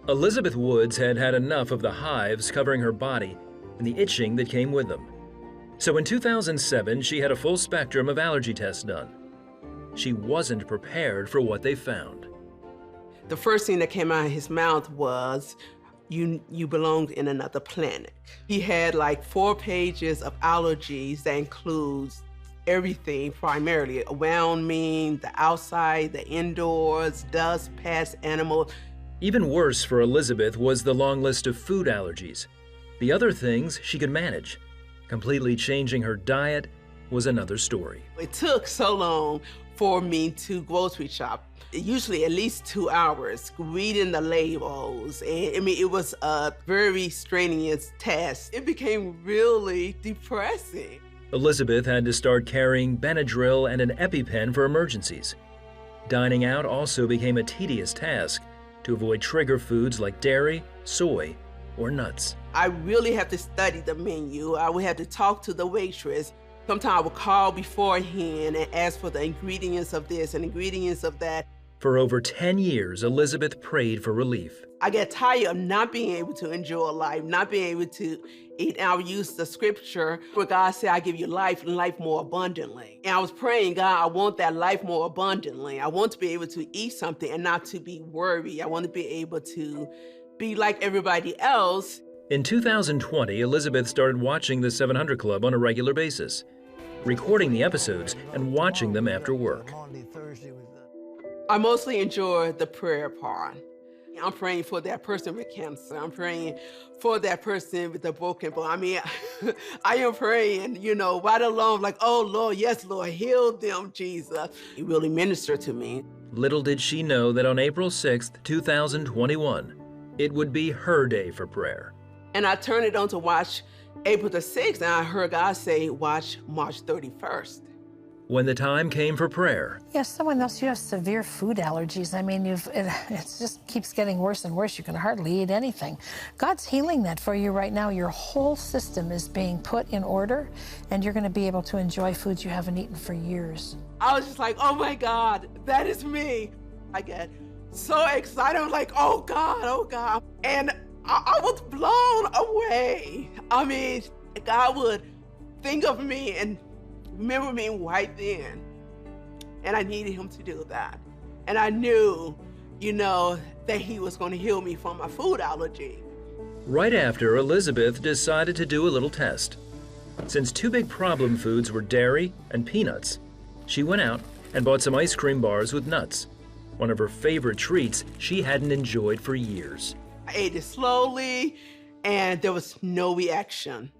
Elizabeth Woods had had enough of the hives covering her body and the itching that came with them. So in 2007, she had a full spectrum of allergy tests done. She wasn't prepared for what they found. The first thing that came out of his mouth was, you belonged in another planet. He had like 4 pages of allergies that includes everything, primarily around me, the outside, the indoors, dust, pests, animals. Even worse for Elizabeth was the long list of food allergies. The other things she could manage. Completely changing her diet was another story. It took so long for me to grocery shop, usually at least 2 hours, reading the labels. And I mean, it was a very strenuous task. It became really depressing. Elizabeth had to start carrying Benadryl and an EpiPen for emergencies. Dining out also became a tedious task to avoid trigger foods like dairy, soy, or nuts. I really have to study the menu. I would have to talk to the waitress. Sometimes I would call beforehand and ask for the ingredients of this and ingredients of that. For over 10 years, Elizabeth prayed for relief. I get tired of not being able to enjoy life, not being able to eat. And I would use the scripture where God said, I give you life and life more abundantly. And I was praying, God, I want that life more abundantly. I want to be able to eat something and not to be worried. I want to be able to be like everybody else. In 2020, Elizabeth started watching the 700 Club on a regular basis, recording the episodes and watching them after work. I mostly enjoy the prayer part. I'm praying for that person with cancer. I'm praying for that person with a broken bone. I mean, I am praying, right along, like, oh, Lord, yes, Lord, heal them, Jesus. It really ministered to me. Little did she know that on April 6th, 2021, it would be her day for prayer. And I turned it on to watch April the 6th, and I heard God say, watch March 31st. When the time came for prayer. Yes, someone else, you have severe food allergies. I mean, it just keeps getting worse and worse. You can hardly eat anything. God's healing that for you right now. Your whole system is being put in order, and you're going to be able to enjoy foods you haven't eaten for years. I was just like, oh my God, that is me. I get so excited. I'm like, oh God, oh God. And I was blown away. I mean, God would think of me and remember me right then. And I needed him to do that. And I knew, that he was going to heal me from my food allergy. Right after, Elizabeth decided to do a little test. Since 2 big problem foods were dairy and peanuts, she went out and bought some ice cream bars with nuts, one of her favorite treats she hadn't enjoyed for years. I ate it slowly, and there was no reaction.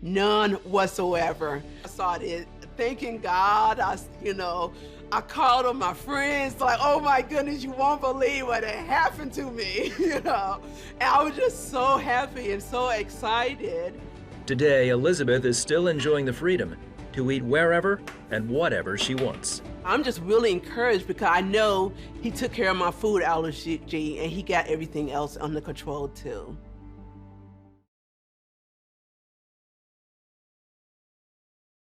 None whatsoever. I started thanking God. I called on my friends, like, oh my goodness, you won't believe what had happened to me, And I was just so happy and so excited. Today, Elizabeth is still enjoying the freedom to eat wherever and whatever she wants. I'm just really encouraged because I know he took care of my food allergy and he got everything else under control too.